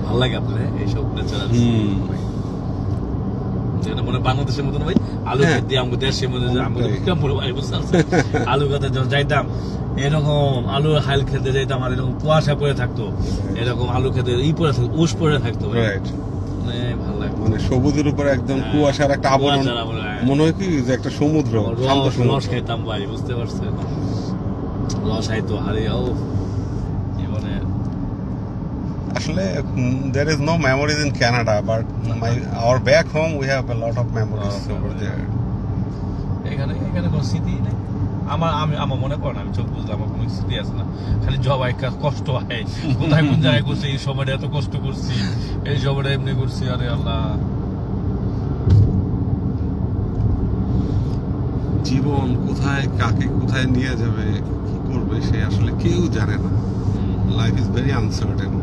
ভালো লাগে আপনার এইসব ন্যাচারাল যেটা মনে বাংলাদেশের মতন ভাই আলু খেত দিয়ে আমাদের দেশের মধ্যে আমাদের বিক্রমপুর ভাই বুঝতে পারছেন আলু খেতে যখন যাইতাম এরকম আলু হাইল খেতে যাইতাম আর এরকম কুয়াশা পড়ে থাকতো এরকম আলু খেতে পড়ে থাকতো উস পড়ে থাকতো ভালো লাগে মানে সবুজের উপরে একদম কুয়াশার একটা আবরণ মনে হয় কি যে একটা সমুদ্র রস খাইতাম ভাই বুঝতে পারছেন রস খাইতো হারিয়াও জীবনে আসলে there is no memories in Canada but our back home we have a lot of memories over there. এখানে কোনো স্মৃতি নেই আমার মনে পড়ে না আমি চোখ বুঝলাম আমার কোনো স্মৃতি আছে না খালি জবাই কষ্ট হয় কোথায় কোন জায়গায় করছি এই সময়টা এত কষ্ট করছি এই সময়টা এমনি করছি আরে আল্লাহ জীবন কোথায় কাকে কোথায় নিয়ে যাবে কি করবে সে আসলে কেউ জানে না লাইফ ইজ ভেরি আনসার্টেন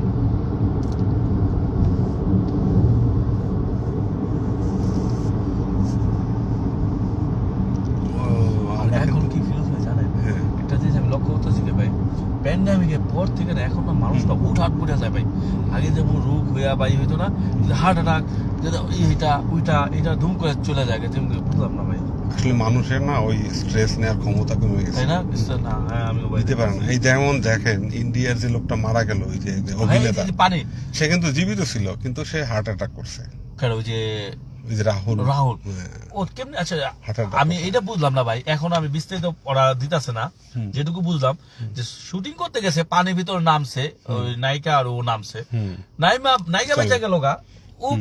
এখন কি ফিল হয় জানেন একটা জিনিস আমি লক্ষ্য করতেছি যে ভাই প্যান্ডামিকের পর থেকে না এখন না মানুষটা হুটহাট পড়ে যায় ভাই আগে যেমন রোগ হইয়া বাই হইতো না হার্ট অ্যাটাক এইটা ওইটা এটা ধুম করে চলে যায় যেমন বুঝলাম না ভাই আসলে মানুষের না ওই স্ট্রেস নেওয়ার ক্ষমতা কমে গেছে তাই না না হ্যাঁ আমি দিতে পারে না এই যেমন দেখেন ইন্ডিয়ার যে লোকটা মারা গেল ওই যে অভিনেতা পানি সে কিন্তু জীবিত ছিল কিন্তু সে হার্ট অ্যাটাক করছে কেন ওই যে রাহুল ও কেমনি আচ্ছা আমি এটা বুঝলাম না ভাই এখন আমি বিস্তারিত ওরা দিতেছে না যেটুকু বুঝলাম যে শুটিং করতে গেছে পানির ভিতর নামছে ওই নায়িকা আর ও নামছে নায়িকা বেঁচে গেল গা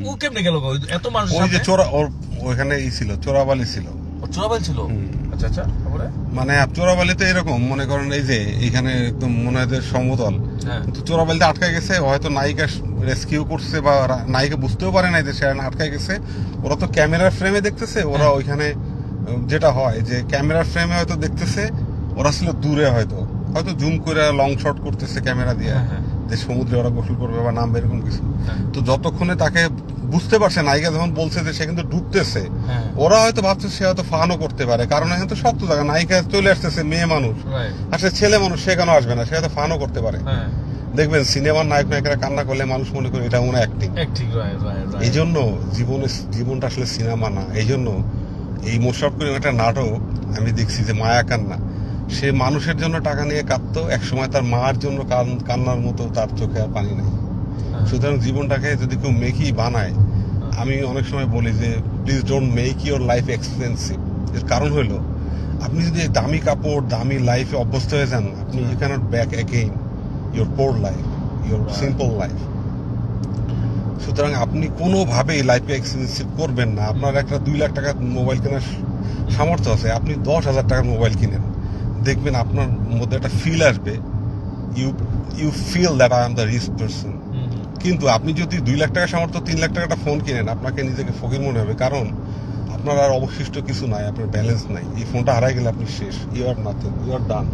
ও কেমনে গেল গা এত মানুষ ওই যে ওইখানে ছিল চোরাবালি ছিল চোরাবালি ছিল আচ্ছা আচ্ছা তারপরে মানে চোরাবালিতে এরকম মনে করেন এই যে এখানে একদম মনে হয় সমতল কিন্তু চোরাবালিতে আটকে গেছে হয়তো নায়িকা রেস্কিউ করছে বা নায়িকা বুঝতেও পারে না যে সে আটকে গেছে ওরা তো ক্যামেরার ফ্রেমে দেখতেছে ওরা ওইখানে যেটা হয় যে ক্যামেরার ফ্রেমে হয়তো দেখতেছে ওরা ছিল দূরে হয়তো জুম করে লং শট করতেছে ক্যামেরা দিয়ে যে সমুদ্রে ওরা গোসল করবে বা নামবে এরকম কিছু তো যতক্ষণে তাকে বুঝতে পারছে নায়িকা যখন বলছে যে সে কিন্তু ডুবতেছে ওরা হয়তো ভাবছে সে হয়তো ফানও করতে পারে কারণ এখানে তো শক্ত জায়গা নায়িকা চলে আসতেছে মেয়ে মানুষ আর সে ছেলে মানুষ সে কেন আসবে না সে হয়তো ফানও করতে পারে দেখবেন সিনেমার নায়ক নায়িকারা কান্না করলে মানুষ মনে করে এটা মনে অ্যাক্টিং এই জন্য জীবনটা আসলে সিনেমা না এই জন্য এই মোশাররফ করিম একটা নাটক আমি দেখছি যে মায়া কান্না সে মানুষের জন্য টাকা নিয়ে কাঁদতো একসময় তার মার জন্য কান্নার মতো তার চোখে আর পানি নেই সুতরাং জীবনটাকে যদি কেউ মেকি বানায় আমি অনেক সময় বলি যে please don't make your life expensive এর কারণ হলো আপনি যদি দামি কাপড় দামি লাইফে অভ্যস্ত হয়ে যান আপনি you can't back again your poor life your simple life সুতরাং আপনি কোনোভাবেই লাইফে এক্সপেন্সিভ করবেন না আপনার একটা 2 লাখ টাকার মোবাইল কেনার সামর্থ্য আছে আপনি 10,000 টাকার মোবাইল কিনেন দেখবেন আপনার মধ্যে একটা ফিল আসবে you feel that I am the rich person কিন্তু আপনি যদি 2 লাখ টাকা সামর্থ্য 3 লাখ টাকা একটা ফোন কিনেন আপনাকে নিজেকে ফকির মনে হবে কারণ আপনার আর অবশিষ্ট কিছু নাই আপনার ব্যালেন্স নাই এই ফোনটা হারাই গেলে আপনি শেষ you are nothing you are done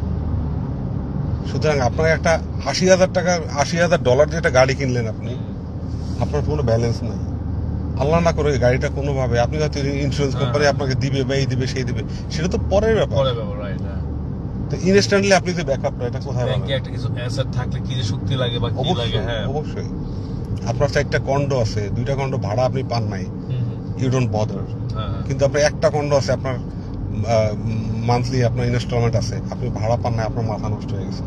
সুতরাং আপনার একটা $80,000 যেটা গাড়ি কিনলেন আপনি আপনার কোনো ব্যালেন্স নাই আল্লাহ না করে গাড়িটা কোনোভাবে আপনি হয়তো ইন্স্যুরেন্স কোম্পানি আপনাকে দিবে বা এই দিবে সেই দিবে সেটা তো পরের ব্যাপার তো ইনস্ট্যান্টলি আপনি যে ব্যাকআপটা এটা কোথায় ব্যাংকে একটা কিছু অ্যাসেট থাকলে কি যে শক্তি লাগে বা কি লাগে হ্যাঁ অবশ্যই আপনার 4টা কন্ডো আছে 2টা কন্ডো ভাড়া আপনি পান নাই ইউ ডোন্ট বদার কিন্তু আপনার একটা কন্ডো আছে আপনার মান্থলি আপনার ইনস্টলমেন্ট আছে আপনি ভাড়া পান নাই আপনার মাথা নষ্ট হয়ে গেছে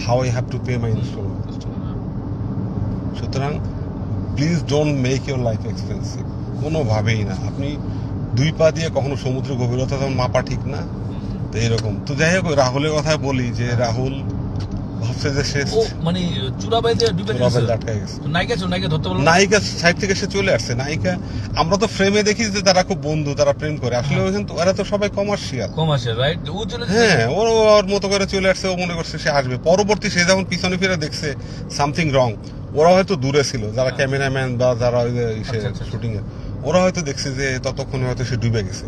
how I have to pay my instalment সুতরাং please don't make your life expensive কোনোভাবেই না আপনি 2 পা দিয়ে কখনো সমুদ্র গভীরতা মাপা ঠিক না তো এরকম তো যাই হোক রাহুলের কথা বলি যে রাহুল ভাবছে যে সে মানে চুরাবাইতে ডুবে গেছে নায়িকা ধরতে পারলো নায়িকা সাইড থেকে সে চলে আসছে নায়িকা আমরা তো ফ্রেমে দেখি যে তারা খুব বন্ধু তারা প্রেম করে আসলে ওখানে তো ওরা তো সবাই কমার্শিয়াল রাইট হ্যাঁ ওর মতো করে চলে আসছে ও মনে করছে সে আসবে পরবর্তী সে যখন পিছনে ফিরে দেখছে সামথিং রং ওরা হয়তো দূরে ছিল যারা ক্যামেরাম্যান বা যারা শুটিং এর ওরা হয়তো দেখছে যে ততক্ষণে হয়তো সে ডুবে গেছে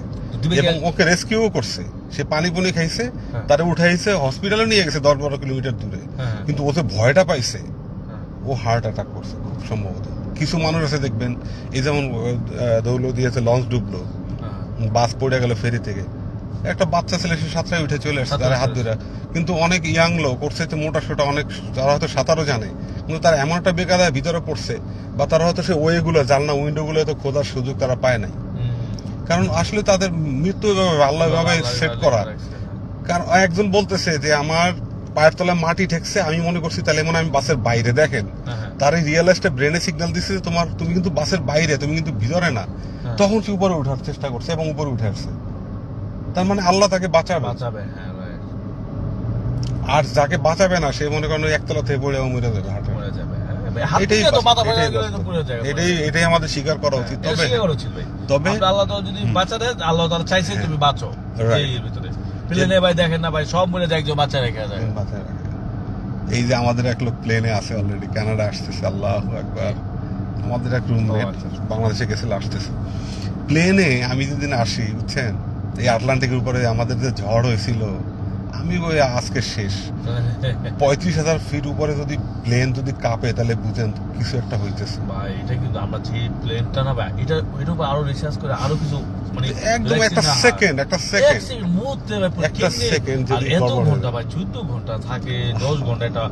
এবং ওকে রেস্কিউ করছে সে পানি খাইছে তারে উঠাইছে হসপিটালে নিয়ে গেছে 10-12 কিলোমিটার দূরে কিন্তু ওতে ভয়টা পাইছে ও হার্ট অ্যাটাক করছে খুব সম্ভবত কিছু মানুষ আছে দেখবেন এই যেমন দৌলতদিয়াতে লঞ্চ ডুবলো বাস পড়ে গেল ফেরি থেকে একটা বাচ্চা ছেলে সে সাঁতরায় উঠে চলে আসছে তার হাত ধরে। কিন্তু অনেক ইয়াং লোক করছে তো মোটা সোটা অনেক, তারা হয়তো সাঁতারও জানে, কিন্তু তারা এমন একটা বেকায়দায় ভিতরে পড়ছে, বা তারা হয়তো সে ওয়েগুলো জানলা উইন্ডোগুলো তো খোঁজার সুযোগ তারা পায় নাই। কারণ আসলে তাদের মৃত্যু আল্লাহ ভাবে সেট করা। কারণ একজন বলতেছে যে আমার পায়ের তলায় মাটি ঠেকছে, আমি মনে করছি তাহলে মনে হয় আমি বাসের বাইরে। দেখেন তার এই রিয়েলাইজটা ব্রেনে সিগন্যাল দিচ্ছে যে তুমি কিন্তু বাসের বাইরে, তুমি কিন্তু ভিতরে না। তখন সে উপরে ওঠার চেষ্টা করছে এবং উপরে উঠে আসছে। তার মানে আল্লাহ তাকে বাঁচাবে। আর যাকে বাঁচাবে না সে মনে করেন ওই একতলা থেকে পড়ে মরে যাবে, এটাই আমাদের স্বীকার করা উচিত। তবে আল্লাহ তো যদি বাঁচাতে, আল্লাহ তাআলা চাইছে তুমি বাঁচো। এই ভিতরে প্লেনে ভাই দেখেন না ভাই, সব মরে যায়, একজন বাচ্চা রেখে যায়। এই যে আমাদের এক লোক প্লেনে আছে অলরেডি, কানাডা আসতেছে, আল্লাহু আকবার। আমাদের এক রুমমেট বাংলাদেশে গেছিল, আসতেছে প্লেনে। আমি যেদিন আসি বুঝছেন, এই আটলান্টিকের উপরে আমাদের যে ঝড় হয়েছিল, আমি ওই আজকে শেষ। 35,000 ফিট উপরে যদি প্লেন যদি কাঁপে তাহলে বুঝেন কিছু একটা হইতেছে ভাই। এটা কিন্তু আমরা যে প্লেনটা না ভাই, এটা ওইটা আরো রিসার্চ করে আরো কিছু মানে একদম একটা সেকেন্ড মুহূর্তে ভাই, একটা সেকেন্ড যদি এত ঘন্টা ভাই, 14 ঘন্টা থাকে, 10 ঘন্টা, এটা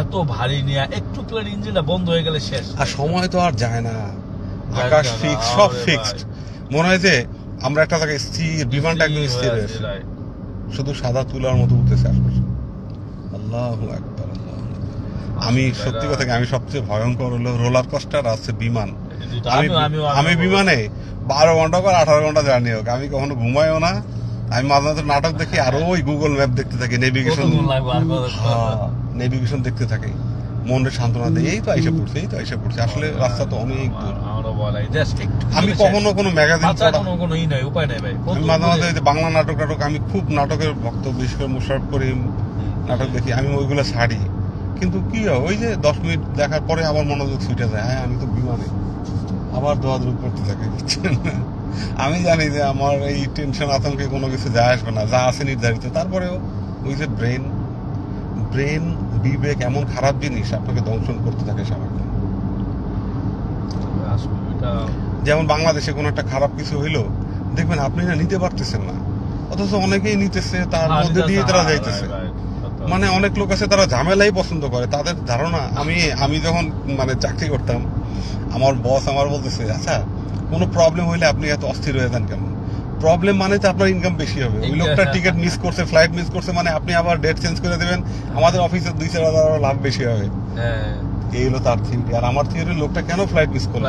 এত ভারী নিয়ে একটু প্লেন ইঞ্জিনটা বন্ধ হয়ে গেলে শেষ। আর সময় তো আর যায় না, আকাশ ফিক্স, সব ফিক্সড। মনে হয় যে আমরা একটা জায়গায় স্থির, বিমানটা একদম স্থির হয়েছে, শুধু সাদা তুলার মতো উঠতেছে আশপাশে। আল্লাহু আকবার, আল্লাহু আকবার। আমি সত্যি কথা, আমি সবচেয়ে ভয়ঙ্কর হলো রোলার কোস্টার আছে বিমান। আমি বিমানে 12 ঘন্টা বা 18 ঘন্টা জার্নি হোক, আমি কখনো ঘুমাইও না। আমি মাঝে মাঝে নাটক দেখি, আর ওই গুগল ম্যাপ দেখতে থাকি, নেভিগেশন দেখতে থাকি, মনে সান্ত্বনা দেয়, এই তো আইসা পড়ছে। আসলে রাস্তা তো অনেক দূর। আমি কখনো কোনো ম্যাগাজিন আমি মাঝে মাঝে বাংলা নাটক আমি খুব নাটকের ভক্ত, বিশেষ করে মুশাররফ করিম নাটক দেখি, আমি ওইগুলো ছাড়ি। কিন্তু কি হয়, ওই যে 10 মিনিট দেখার পরে আবার মনোযোগ ছুটে যায়, হ্যাঁ আমি তো বিমানে, আবার দোয়াদুপ করতে থাকি। আমি জানি যে আমার এই টেনশন আতঙ্কে কোনো কিছু যায় আসবে না, যা আছে নির্ধারিত। তারপরেও ওই যে ব্রেন বিবেক এমন খারাপ জিনিস, আপনাকে দংশন করতে থাকে সারাক্ষণ। যেমন বাংলাদেশে কোনো একটা খারাপ কিছু হইলো, দেখবেন আপনি না নিতে পারতেছেন না, অথচ অনেকেই নিতেছে, তার মধ্যে দিয়ে তারা যাইতেছে। মানে অনেক লোক আছে তারা ঝামেলাই পছন্দ করে, তাদের ধারণা। আমি যখন মানে চাকরি করতাম, আমার বস আমার বলতেছে, আচ্ছা কোনো প্রবলেম হইলে আপনি এত অস্থির হয়ে যান কেন? প্রবলেম মানে তো আপনার ইনকাম বেশি হবে। ওই লোকটা টিকিট মিস করছে, ফ্লাইট মিস করছে, মানে আপনি আবার ডেট চেঞ্জ করে দেবেন, আমাদের অফিসে 2-4 হাজার লাভ বেশি হবে। এই হলো তার থিওরি। আর আমার থিওরি, লোকটা কেন ফ্লাইট মিস করলো,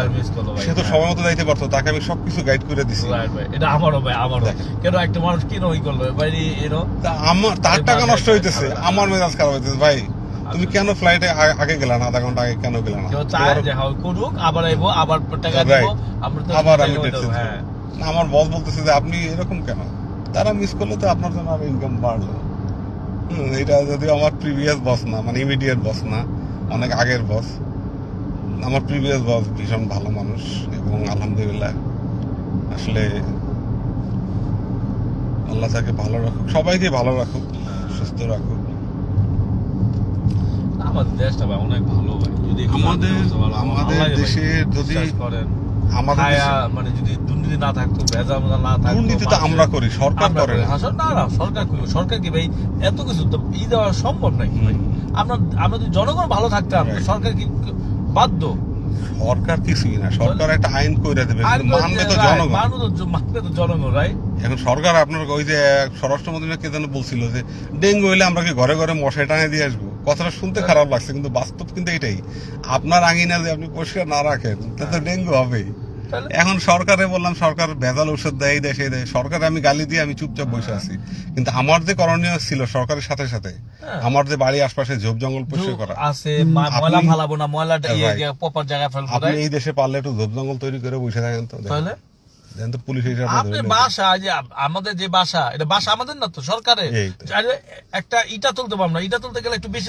সে তো সময় মতো যাইতে পারতো, তাকে আমি সবকিছু গাইড করে দিছি। এটা আমারও কেন একটা মানুষ কেন ওই করলো ভাই, আমার তার টাকা নষ্ট হইতেছে, আমার মেজাজ খারাপ হইতেছে। ভাই তুমি কেন ফ্লাইটে আগে গেলা না, আধা ঘন্টা আগে কেন গেলা না? করুক, আবার আইবো, আবার টাকা দিব, আবার আমি ডেট চেঞ্জ করব। আমার বস বলতেছে যে আপনি এরকম কেন? তারা মিস করলে তো আপনার জন্য আর ইনকাম বাড়লো। এটা যদিও আমার প্রিভিয়াস বস না, মানে ইমিডিয়েট বস না, অনেক আগের বস। আমার প্রিভিয়াস বস ভীষণ ভালো মানুষ, এবং আলহামদুলিল্লাহ আসলে আল্লাহ তাকে ভালো রাখুক, সবাইকে ভালো রাখুক, সুস্থ রাখুক। আমাদের দেশটা ভাই অনেক ভালো ভাই, যদি আমাদের দেশে যদি মানে যদি দুর্নীতি না থাকতো, ভেজাল না থাকতো। দুর্নীতি তো আমরা করি, সরকার করে না। না সরকার করি, সরকার কি ভাই এত কিছু তো ই দেওয়া সম্ভব নাকি ভাই? আমরা যদি জনগণ ভালো থাকতাম, সরকার কি বাধ্য? সরকার কিছুই না, সরকার একটা আইন করে দেবে, মানবে তো জনগণ। মানবে তো জনগণ, রাইট? এখন সরকার আপনার ওই যে স্বরাষ্ট্রমন্ত্রী কে যেন বলছিল যে ডেঙ্গু হইলে আমরা কি ঘরে ঘরে মশাই টানে দিয়ে আসবো। কথাটা শুনতে খারাপ লাগছে, কিন্তু বাস্তব কিন্তু এটাই। আপনার আঙিনা যে আপনি পরিষ্কার না রাখেন, তাতে ডেঙ্গু হবেই। এখন সরকারে বললাম, সরকার ভেজাল ঔষধ দেয়, এই দেয় সেই দেয়, সরকার আমি গালি দিয়ে আমি চুপচাপ বসে আছি। কিন্তু আমার যে করণীয় ছিল সরকারের সাথে সাথে, আমার যে বাড়ির আশপাশে ঝোপ জঙ্গল পরিষ্কার করা আছে, ময়লা ফালাবো না, ময়লাটা প্রপার জায়গায় ফেলবো। আপনি এই দেশে পারলে একটু ঝোপ জঙ্গল তৈরি করে বসে থাকেন তো, তাহলে পুলিশ আপনার বাসা, যে আমাদের যে বাসা, এটা বাসা আমাদের না তো সরকারের। একটা ইটা তুলতে পারবো না, ইটা তুলতে গেলে একটু বেশি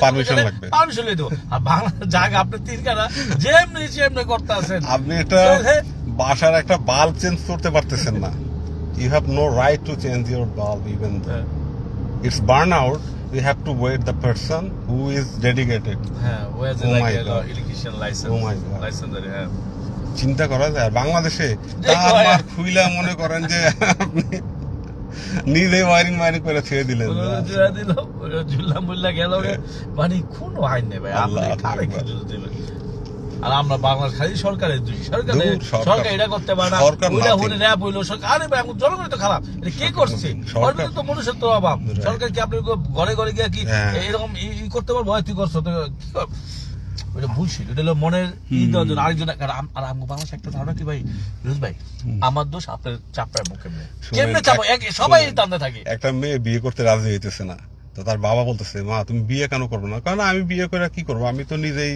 পারমিশন দেবো। আর বাংলা জায়গা আপনি 3 কানা যেমনি করতে আছেন, আপনি একটা বাসার একটা বাল্ব চেঞ্জ করতে পারতেছেন না। You have no right to change your bulb, even it's burn out. You have to wait the person who is dedicated. Who has electrician license. Oh my God. License, চিন্তা করা যায়। আর বাংলাদেশে খুইলা মনে করেন যে আপনি নিজে ওয়ারিং করে ছেড়ে দিলেন। ঝুল্লাম মুল্লা গেল মানে কোনো আইন নেই ভাই, আপনি কারে কি দোষ দেবেন? আর আমরা বাংলাদেশ খালি সরকারের দোষী, সরকার এটা করতে পারে না, ওইটা হলে র্যাব হইলো সরকার। আরে ভাই এখন জনগণ তো খারাপ, এটা কে করছে? সরকার তো মানুষের তো অভাব। সরকার কি আপনি ঘরে ঘরে গিয়ে কি এরকম ই করতে পারবো? তুই করছো তো কি করবো? ওইটা বুঝছি, ওটা হলো মনের ই দেওয়ার জন্য আরেকজন। আর আমি বাংলাদেশ একটা ধারণা কি ভাই ফিরোজ ভাই, আমার দোষ আপনার চাপড়ার মুখে কেমনে চাপো, সবাই টানতে থাকে। একটা মেয়ে বিয়ে করতে রাজি হইতেছে না, তো তার বাবা বলতেছে মা তুমি বিয়ে কেন করবো না? কারণ আমি বিয়ে করে কি করবো, আমি তো নিজেই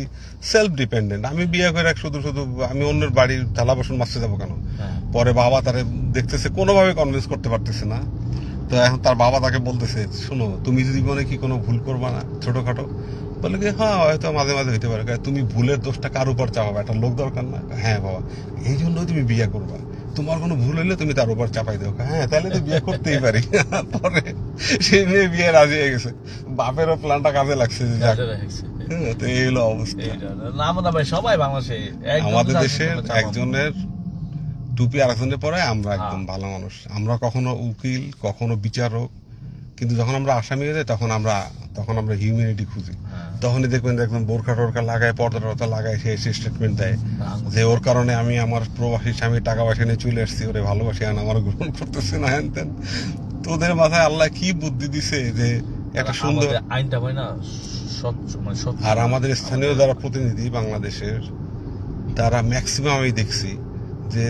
সেলফ ডিপেন্ডেন্ট, আমি বিয়ে করে শুধু আমি অন্যের বাড়ির থালা বাসন মাজতে যাবো কেন? পরে বাবা তারে দেখতেছে কোনোভাবে কনভিন্স করতে পারতেছে না, তো এখন তার বাবা তাকে বলতেছে শোনো তুমি যদি মনে কি কোনো ভুল করবা না ছোটখাটো, বলে কি হ্যাঁ হয়তো মাঝে মাঝে হইতে পারে, তুমি ভুলের দোষটা কার উপর চাপাবে? একটা লোক দরকার না? হ্যাঁ বাবা এই জন্যই তুমি বিয়ে করবা, তোমার কোনো ভুল হইলে তুমি তার উপর চাপাই দেবো। হ্যাঁ তাহলে তো বিয়ে করতেই পারি। পরে সেই মেয়ে বিয়ে রাজি হয়ে গেছে, বাপেরও প্ল্যানটা কাজে লাগছে। তো এই হলো অবস্থা। সবাই বাংলাদেশে আমাদের দেশের একজনের টুপি আরেকজনের পরে আমরা একদম ভালো মানুষ, আমরা কখনো উকিল কখনো বিচারক, কিন্তু যখন আমরা আসামি হয়ে যাই তখন আমরা হিউম্যানিটি খুঁজি। তখনই দেখবেন একদম বোরখা টোরখা লাগায়, পর্দা টর্দা লাগায়, সে এসে স্টেটমেন্ট দেয় যে ওর কারণে আমি আমার প্রবাসী স্বামী টাকা পয়সা নিয়ে চলে আসছি, ওরে ভালোবাসি আর আমার গ্রহণ করতেছে না হ্যান তেন। তোদের মাথায় আল্লাহ কি বুদ্ধি দিছে যে একটা সুন্দর আইনটা হয় না। আর আমাদের স্থানীয় যারা প্রতিনিধি বাংলাদেশের, তারা ম্যাক্সিমাম আমি দেখছি যে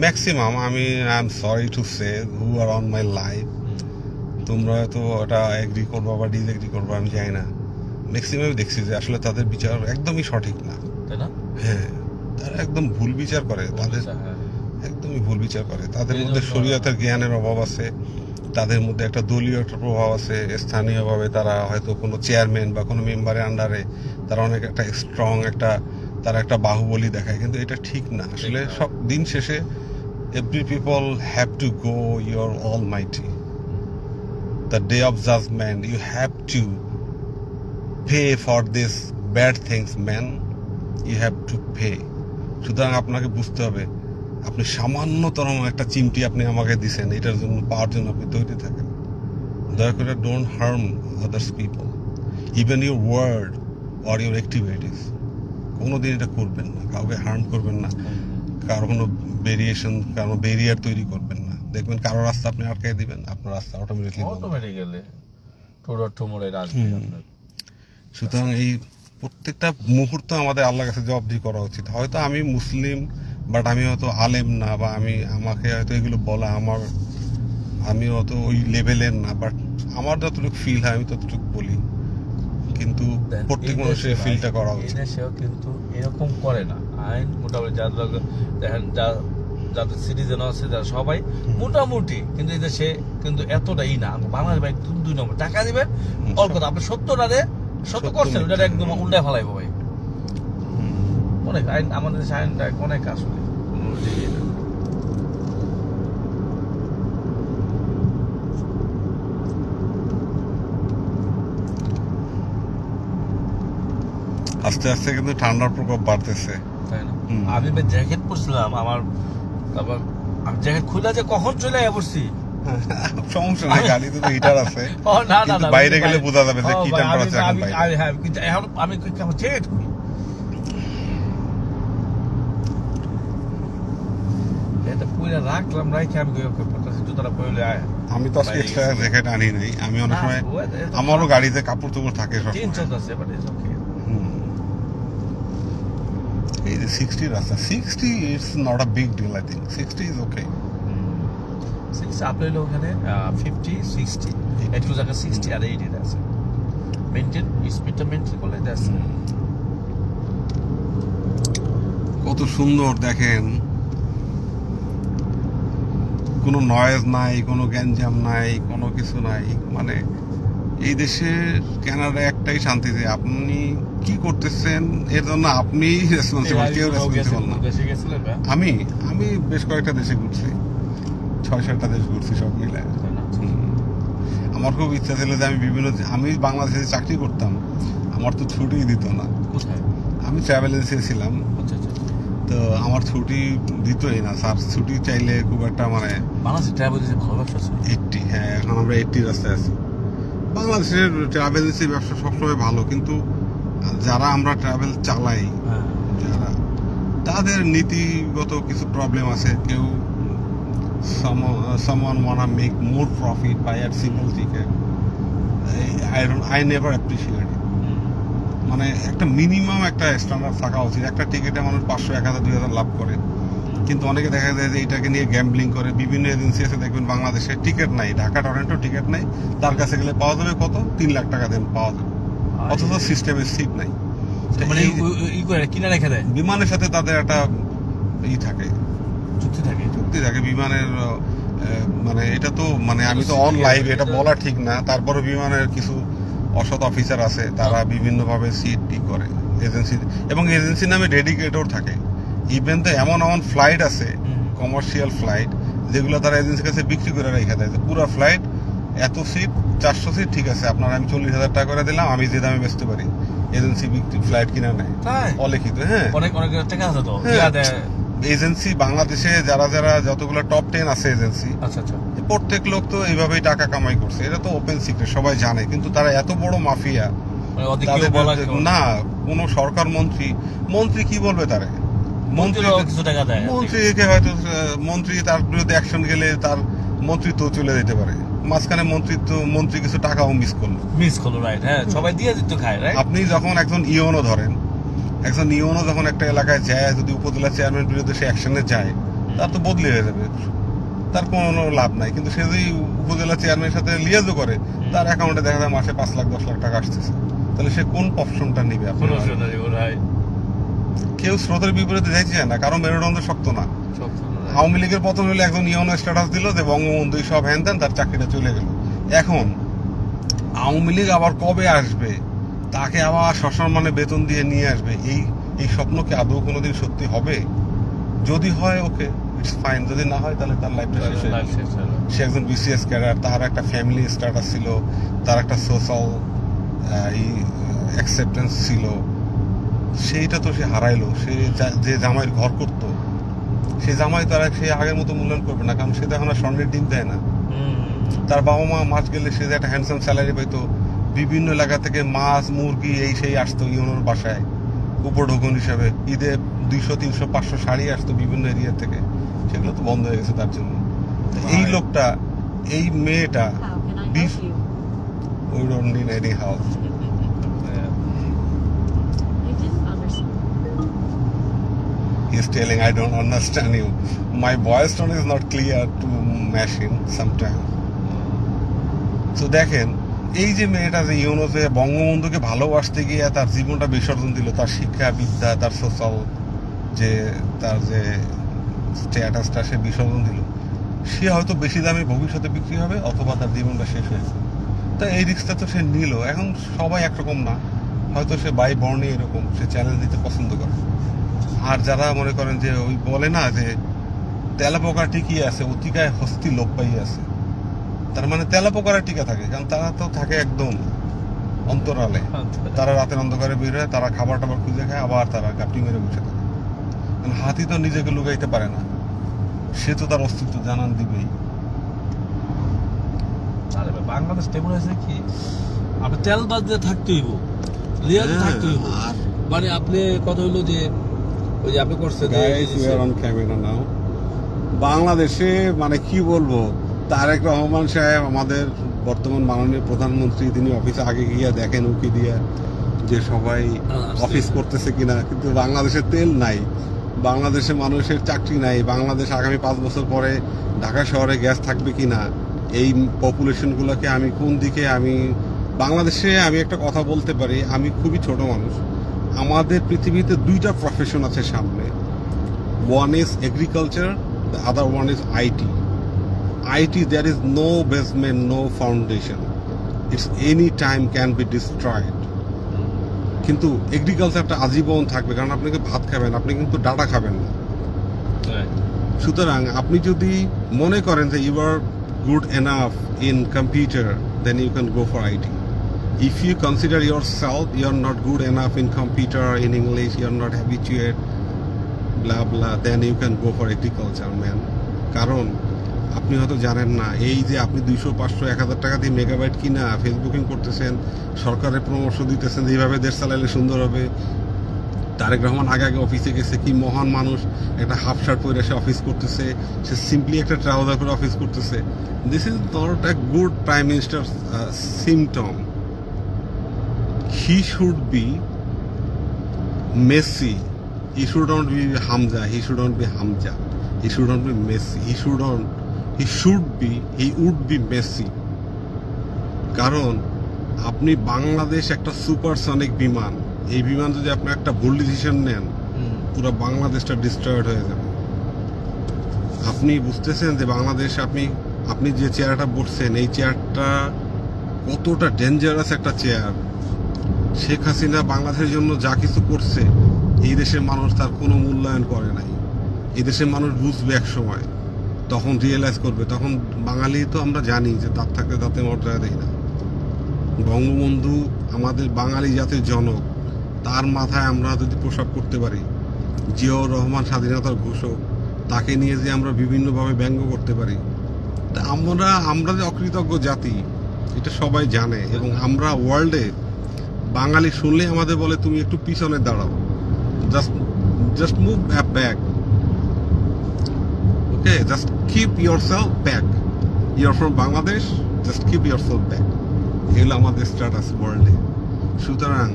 ম্যাক্সিমাম, আমি I am sorry to say who are on my life, তোমরা হয়তো ওটা এগ্রি করবা বা ডিসএগ্রি করবা আমি জানি না, ম্যাক্সিমাম দেখছি যে আসলে তাদের বিচার একদমই সঠিক না, তাই না? হ্যাঁ তারা একদম ভুল বিচার করে, তাদের একদমই ভুল বিচার করে। তাদের মধ্যে শরীয়তের জ্ঞানের অভাব আছে, তাদের মধ্যে একটা দলীয় একটা প্রভাব আছে, স্থানীয়ভাবে তারা হয়তো কোনো চেয়ারম্যান বা কোনো মেম্বারের আন্ডারে তারা অনেক একটা স্ট্রং তারা একটা বাহুবলী দেখায়, কিন্তু এটা ঠিক না। আসলে সব দিন শেষে every people have to go your Almighty, the day of judgment you have to pay for this bad things man, you have to pay. সুতরাং আপনাকে বুঝতে হবে আপনি সামান্যতম একটা চিমটি আপনি আমাকে দিছেন, এটার জন্য পাওয়ার জন্য আপনি তৈরি থাকেন। দয়া করে don't harm others people, even your word or your activities, কোনোদিন এটা করবেন না, কাউকে হার্ম করবেন না, কারো কোনো ব্যারিয়ার তৈরি করবেন না। দেখবেন কারো রাস্তা আপনি আটকাই দিবেন, আপনার রাস্তা অটোমেটিক্যালি। সুতরাং এই প্রত্যেকটা মুহূর্ত আমাদের আল্লাহর কাছে জবাবদিহি করা উচিত। হয়তো আমি মুসলিম বাট আমি হয়তো আলেম না, বা আমাকে হয়তো এগুলো বলা আমি হয়তো ওই লেভেলের না, বাট আমার যতটুকু ফিল হয় আমি ততটুকু বলি, কিন্তু প্রত্যেক মানুষের ফিলটা করা উচিত। সেও কিন্তু এরকম করে না, আইন মোটামুটি দেখেন যাদের সিটিজেন আছে যারা সবাই মোটামুটি, কিন্তু এই দেশে কিন্তু এতটাই না। বাংলাদেশ ভাই 2 নম্বর টাকা দিবেন অল্প, আপনি 70 করছেন ওটা একদম উল্টায় ফেলাইবো ভাই। অনেক আইন আমাদের দেশে আইনটা অনেক আসলে আস্তে আস্তে কিন্তু ঠান্ডার প্রকোপ বাড়তেছে, তাই না? আমি জ্যাকেট পরছিলাম, তারপর আমি জ্যাকেট খুলে যে কখন চলে পড়ছি। সমস্যা নাই, গাড়িতে তো হিটার আছে, কিন্তু বাইরে গেলে বোঝা যাবে যে কি টেম্পারেচার এখন বাইরে। হ্যাঁ কিন্তু এখন আমি জ্যাকেট খুলি, এটা পুরো রাখলাম, রাখে আমি জুতাটা পরে আয়। আমি তো আজকে এক্সট্রা জ্যাকেট আনি নাই, আমি অনেক সময় আমারও গাড়িতে কাপড় চোপড় থাকে সব। এই যে 60 রাস্তা, 60 it's not a big deal, I think 60 is okay. 60 আপনি ওখানে 50 60 একটু জায়গা 60 আর 80 আছে, মেইনটেইন স্পিডটা মেইনটেইন করলে আছে। কত সুন্দর দেখেন, কোনো নয়েজ নাই, কোনো গ্যাঞ্জাম নাই, কোনো কিছু নাই। মানে এই দেশে কানাডা একটাই শান্তি যে আপনি কি করতেছেন এর জন্য আপনি রেসপন্সিবল, কেউ রেসপন্সিবল না। আমি বেশ কয়েকটা দেশে ঘুরছি, 6-7টা দেশ ঘুরছি সব মিলে। আমার খুব ইচ্ছা ছিল যে আমি বাংলাদেশে চাকরি করতাম, আমার তো ছুটি দিত না। আমি ট্রাভেল এজেন্সি ছিলাম, তো আমার ছুটি দিতই না স্যার, ছুটি চাইলে খুব একটা মানে বাংলাদেশে ট্রাভেল এজেন্সি ভালো ব্যবসা ছিল। 80, হ্যাঁ এখন আমরা 80 রাস্তায় আছি। বাংলাদেশের ট্রাভেল এজেন্সি ব্যবসা সবসময় ভালো, কিন্তু যারা আমরা ট্রাভেল চালাই হ্যাঁ যারা, তাদের নীতিগত কিছু প্রবলেম আছে। কেউ someone wanna make more profit by a single ticket. I never appreciate it. মানে একটা মিনিমাম একটা স্ট্যান্ডার্ড থাকা উচিত। একটা টিকিটে মানুষ 500, 1000, 2000 লাভ করে, কিন্তু অনেকে দেখা যায় যে এটাকে নিয়ে গ্যাম্বলিং করে। বিভিন্ন এজেন্সি আছে দেখবেন বাংলাদেশে টিকিট নাই, ঢাকা টরন্টো টিকিট নাই, তার কাছে গেলে পাওয়া যাবে কত, 3 লাখ টাকা দেন পাওয়া যাবে, অথচ সিস্টেমের সিট নাই। মানে কিনা রেখে দেয়, বিমানের সাথে তাদের একটা থাকে, চুক্তি থাকে বিমানের মানে এটা তো মানে আমি তো অন লাইভ এটা বলা ঠিক না, তারপরে বিমানের কিছু অসৎ অফিসার আছে, তারা বিভিন্নভাবে সিট ঠিক করে এজেন্সি, এবং এজেন্সির নামে ডেডিকেটর থাকে। ইভেন তো এমন ফ্লাইট আছে, কমার্শিয়াল ফ্লাইট, যেগুলো তারা এজেন্সির কাছে বিক্রি করে রেখে দেয়, পুরো ফ্লাইট এত সিট, 400 সিট, ঠিক আছে আপনার আমি 40,000 টাকা করে দিলাম, আমি যে দামে বেচতে পারি। এজেন্সি ফ্লাইট কিনা নেয় অলিখিত। হ্যাঁ, অনেক টাকা আছে তো এজেন্সি বাংলাদেশে যারা যতগুলো টপ 10 আছে এজেন্সি, আচ্ছা আচ্ছা, প্রত্যেক লোক তো এইভাবেই টাকা কামাই করছে, এটা তো ওপেন সিক্রেট, সবাই জানে। কিন্তু তারা এত বড় মাফিয়া, না কোন সরকার মন্ত্রী কি বলবে তারে? কিছু টাকা দেয় মন্ত্রীকে হয়তো মন্ত্রী তার বিরুদ্ধে অ্যাকশন গেলে তার মন্ত্রিত্ব চলে যেতে পারে, মাঝখানে মন্ত্রী কিছু টাকাও মিস করলো, রাইট? হ্যাঁ, সবাই দিয়ে দিত খায়, রাইট? আপনি যখন একজন ইওনো ধরেন, একজন ইওনো যখন একটা এলাকায় যায়, যদি উপজেলা চেয়ারম্যান বিরুদ্ধে সে অ্যাকশনে যায়, তার তো বদলি হয়ে যাবে, তার কোনো লাভ নাই। কিন্তু সে যদি উপজেলা চেয়ারম্যানের সাথে লিয়াজও করে, তার অ্যাকাউন্টে দেখা যায় মাসে 5 লাখ 10 লাখ টাকা আসতেছে, তাহলে সে কোন অপশনটা নিবে? কেউ স্রোতের বিপরীতে যাইতে চায় না, কারণ মেরুদণ্ড শক্ত না। আওয়ামী লীগের পতন হলে একজন ইওনো স্ট্যাটাস দিল যে বঙ্গবন্ধু সব হ্যান দেন, তার চাকরিটা চলে গেল। এখন আওয়ামী লীগ আবার কবে আসবে, তাকে আবার সসম্মানে বেতন দিয়ে নিয়ে আসবে, এই স্বপ্ন কি আদৌ কোনোদিন সত্যি হবে? যদি হয় ওকে, ইটস ফাইন, যদি না হয় তাহলে তার লাইফটা শেষ হয়ে যাবে। সে একজন বিসিএস ক্যাডার, তার একটা ফ্যামিলি স্ট্যাটাস ছিল, তার একটা সোশ্যাল অ্যাকসেপ্টেন্স ছিল, সেইটা তো সে হারাইলো। সে যে জামাইয়ের ঘর করতো, সে জামাই তারা সে আগের মতো মূল্যায়ন করবে না, কারণ সে তো এখন আর স্বর্ণের ডিম দেয় না। তার বাবা মা মাস গেলে সে যে একটা হ্যান্ডসাম স্যালারি পাইতো, বিভিন্ন এলাকা থেকে মাছ মুরগি এই সেই আসতো ইউনোর বাসায় উপঢৌকন হিসাবে, ঈদে 200, 300, 500 শাড়ি আসতো বিভিন্ন এরিয়া থেকে, সেগুলো তো বন্ধ হয়ে গেছে তার জন্য। এই লোকটা, এই মেয়েটা, we don't need any help. He's telling, I don't understand you. My voice tone is not clear to machine sometime. So দেখেন, এই যে মেয়েটা যে ইউনোসে বঙ্গবন্ধুকে ভালোবাসতে গিয়ে তার জীবনটা বিসর্জন দিল, তার শিক্ষা বিদ্যা, তার সোশ্যাল তার যে স্ট্যাটাসটা সে বিসর্জন দিল, সে হয়তো বেশি দামে ভবিষ্যতে বিক্রি হবে, অথবা তার জীবনটা শেষ হয়ে যাবে। তা এই রিস্কটা তো সে নিল। এখন সবাই একরকম না, হয়তো সে বাই বর্ণে এরকম, সে চ্যালেঞ্জ দিতে পছন্দ করে। আর যারা মনে করেন যে ওই বলে না যে তেলাপোকা টিকিয়ে আছে, অতিকায় হস্তি লোপ পাইয়ে আছে, তার মানে তেলাপোকারা টিকে থাকে, কারণ তারা তো থাকে একদম অন্তরালে, তারা রাতের অন্ধকারে বের হয়, তারা খাবার টাবার খুঁজে খায়, আবার তারা গাপটি মেরে বসে থাকে। কারণ হাতি তো নিজেকে লুকাইতে পারে না, সে তো তার অস্তিত্ব জানান দিবেই। বাংলাদেশ তেমন হয়েছে কি, আপনি তেল বাদ দিয়ে থাকতে হইব, লিয়াজ থাকতে হইব। মানে আপনি কথা হইলো যে ওই যে আপনি করছেন বাংলাদেশে, মানে কি বলবো, তারেক রহমান সাহেব আমাদের বর্তমান মাননীয় প্রধানমন্ত্রী, তিনি অফিসে আগে গিয়ে দেখেন উকি দিয়ে যে সবাই অফিস করতেছে কিনা, কিন্তু বাংলাদেশে তেল নাই, বাংলাদেশে মানুষের চাকরি নাই, বাংলাদেশ আগামী 5 বছর পরে ঢাকা শহরে গ্যাস থাকবে কিনা, এই পপুলেশনগুলোকে আমি কোন দিকে, বাংলাদেশে আমি একটা কথা বলতে পারি, আমি খুবই ছোট মানুষ, আমাদের পৃথিবীতে 2টা প্রফেশন আছে সামনে, one is agriculture, the other one is IT. there is no basement, no foundation, it's any time can be destroyed. কিন্তু এগ্রিকালচারটা আজীবন থাকবে, কারণ আপনি ভাত খাবেন, আপনি কিন্তু ডাটা খাবেন না। সুতরাং আপনি যদি মনে করেন যে you are good enough in computer, then you can go for IT. If you consider yourself you are not good enough in computer, in English, you are not habituated, blah blah, then you can go for agriculture, man. কারণ আপনি হয়তো জানেন না, এই যে আপনি 200, 500, 1000 টাকা দিয়ে মেগাবাইট কিনা ফেসবুকিং করতেছেন, সরকারের পরামর্শ দিতেছেন যে এইভাবে দেশ চালাইলে সুন্দর হবে। তারেক রহমান আগে আগে অফিসে গেছে, কি মহান মানুষ, একটা হাফ শার্ট পরে সে অফিস করতেছে, সে সিম্পলি একটা ট্রাউজার পরে অফিস করতেছে। This is not a good prime minister symptom. He should be messy, he should not be Hamza, he should not be Hamza, he should not be messy, he would be messy. কারণ আপনি বাংলাদেশ একটা supersonic বিমান, এই বিমান যদি আপনি একটা ভুল ডিসিশন নেন, পুরো বাংলাদেশটা ডিস্ট্রয়েড হয়ে যাবে। আপনি বুঝতেছেন যে বাংলাদেশ, আপনি যে চেয়ারটা বসছেন, এই চেয়ারটা কতটা ডেঞ্জারাস একটা চেয়ার। শেখ হাসিনা বাংলাদেশের জন্য যা কিছু করছে, এই দেশের মানুষ তার কোনো মূল্যায়ন করে নাই। এই দেশের মানুষ বুঝবে এক সময়, তখন রিয়েলাইজ করবে। তখন বাঙালি তো আমরা জানি যে তার থাকতে তাতে মর্যাদা দেয় না। বঙ্গবন্ধু আমাদের বাঙালি জাতির জনক, তার মাথায় আমরা যদি প্রসাব করতে পারি, জিয়াউর রহমান স্বাধীনতার ঘোষক, তাকে নিয়ে যে আমরা বিভিন্নভাবে ব্যঙ্গ করতে পারি, তা আমরা যে অকৃতজ্ঞ জাতি এটা সবাই জানে। এবং আমরা ওয়ার্ল্ডে বাঙালি শুনলে আমাদের বলে তুমি একটু পিছনে দাঁড়াও, just move back, okay, just keep yourself back, you are from Bangladesh, just keep yourself back. এগুলো আমাদের স্ট্যাটাস ওয়ার্ল্ডে। সুতরাং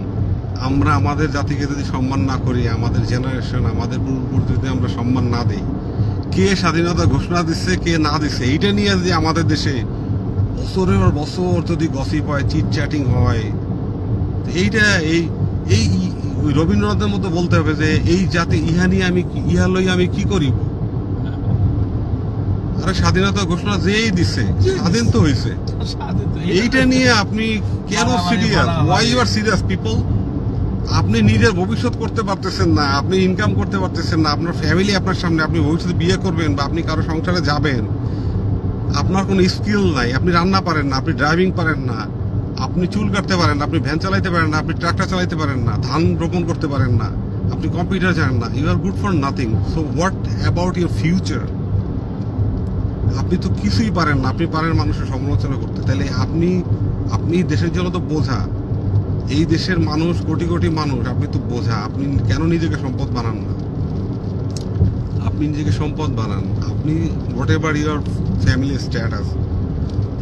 আমরা আমাদের জাতিকে যদি সম্মান না করি, আমাদের জেনারেশন, আমাদের পূর্বপুরুষ যদি আমরা সম্মান না দিই, কে স্বাধীনতা ঘোষণা দিচ্ছে কে না দিচ্ছে, এইটা নিয়ে যদি আমাদের দেশে বছরের পর বছর যদি গসিপ হয়, চিট চ্যাটিং হয়, এইটা এই রবীন্দ্রনাথের মতো বলতে হবে যে এই জাতি ইহা নিয়ে ইহা লই আমি কি করিব। আরে স্বাধীনতা ঘোষণা যেই দিছে, স্বাধীন তো হয়েছে, এইটা নিয়ে আপনি কেন serious? Why you are serious people? আপনি নিজের ভবিষ্যৎ করতে পারতেছেন না, আপনি ইনকাম করতে পারতেছেন না, আপনার ফ্যামিলি আপনার সামনে, আপনি ভবিষ্যতে বিয়ে করবেন বা আপনি কারো সংসারে যাবেন, আপনার কোনো স্কিল নাই, আপনি রান্না পারেন না, আপনি ড্রাইভিং পারেন না, আপনি চুল কাটতে পারেন না, আপনি ভ্যান চালাইতে পারেন না, আপনি ট্রাক্টর চালাইতে পারেন না, ধান রোপণ করতে পারেন না, আপনি কম্পিউটার জানেন না, you are good for nothing. So what about your future? আপনি তো কিছুই পারেন না, আপনি পারেন মানুষের সমালোচনা করতে। তাহলে আপনি দেশের জন্য তো বোঝা, এই দেশের মানুষ কোটি কোটি মানুষ, আপনি তো বোঝা। আপনি কেন নিজেকে সম্পদ বানান না? আপনি নিজেকে সম্পদ বানান। আপনি what ever your family status,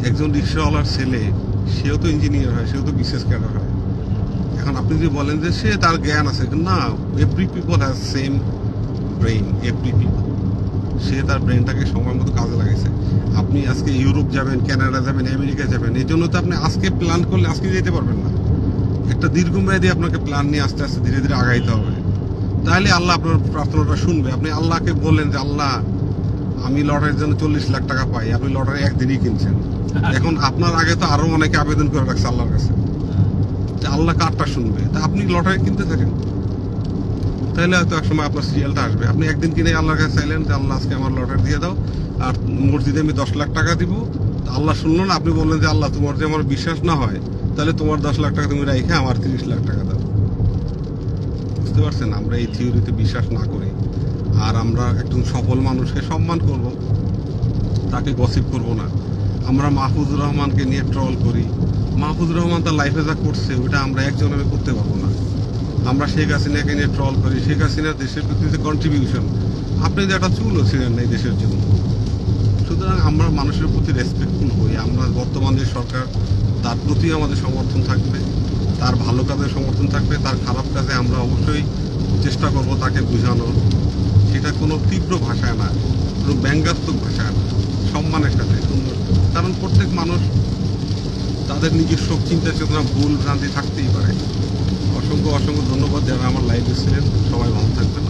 একজন রিক্সাওয়ালার ছেলে, সেও তো ইঞ্জিনিয়ার হয়, সেও তো বিশেষ ক্যাডার হয়। এখন আপনি যদি বলেন যে সে তার জ্ঞান আছে, না, every people has same brain, every people. সে তার ব্রেনটাকে সময় মতো কাজে লাগাইছে। আপনি আজকে ইউরোপ যাবেন, কানাডা যাবেন, আমেরিকা যাবেন, এই জন্য তো আপনি আজকে প্ল্যান করলে আজকে যেতে পারবেন না। একটা দীর্ঘমেয়াদী আপনাকে প্ল্যান নিয়ে আস্তে আস্তে ধীরে ধীরে আগাইতে হবে। তাহলে আল্লাহ আপনার প্রার্থনাটা শুনবে। আপনি আল্লাহকে বললেন যে আল্লাহ, আমি লটারির জন্য 40 লাখ টাকা পাই, আপনি লটারি একদিনই কিনছেন। এখন আপনার আগে তো আরো অনেকে আবেদন করে রাখছে আল্লাহর কাছে, আল্লাহ কারটা শুনবে? তা আপনি লটারি কিনতে থাকেন, তাহলে হয়তো এক সময় আপনার সিরিয়ালটা আসবে। আপনি একদিন কিনে আল্লাহর কাছে চাইলেন যে আল্লাহ আজকে আমার লটারি দিয়ে দাও, আর মসজিদে আমি 10 লাখ টাকা দিব। আল্লাহ শুনলো না, আপনি বললেন যে আল্লাহ, তোমার যে আমার বিশ্বাস না হয়, তাহলে তোমার 10 লাখ টাকা তুমি রেখে আমার 30 লাখ টাকা দাও। বুঝতে পারছেন? আমরা এই থিওরিতে বিশ্বাস না করি, আর আমরা একজন সফল মানুষকে সম্মান করব, তাকে গসিপ করব না। আমরা মাহফুজুর রহমানকে নিয়ে ট্রল করি। মাহফুজুর রহমান তার লাইফে যা করছে ওইটা আমরা একজন আমি করতে পারবো না। আমরা শেখ হাসিনাকে নিয়ে ট্রল করি, শেখ হাসিনার দেশের প্রতি যে কন্ট্রিবিউশন, আপনি যে একটা চুলও ছিলেন না এই দেশের জন্য। সুতরাং আমরা মানুষের প্রতি রেসপেক্টফুল হই। আমরা বর্তমান যে সরকার, তার প্রতি আমাদের সমর্থন থাকবে, তার ভালো কাজে সমর্থন থাকবে, তার খারাপ কাজে আমরা অবশ্যই চেষ্টা করব তাকে বোঝানোর। সেটা কোনো তীব্র ভাষায় না, কোনো ব্যঙ্গাত্মক ভাষায় না, সম্মানের সাথে, সুন্দর। কারণ প্রত্যেক মানুষ তাদের নিজস্ব চিন্তা চেতনা, ভুল ভ্রান্তি থাকতেই পারে। অসংখ্য অসংখ্য ধন্যবাদ যারা আমার লাইভে ছিলেন। সবাই ভালো থাকবেন।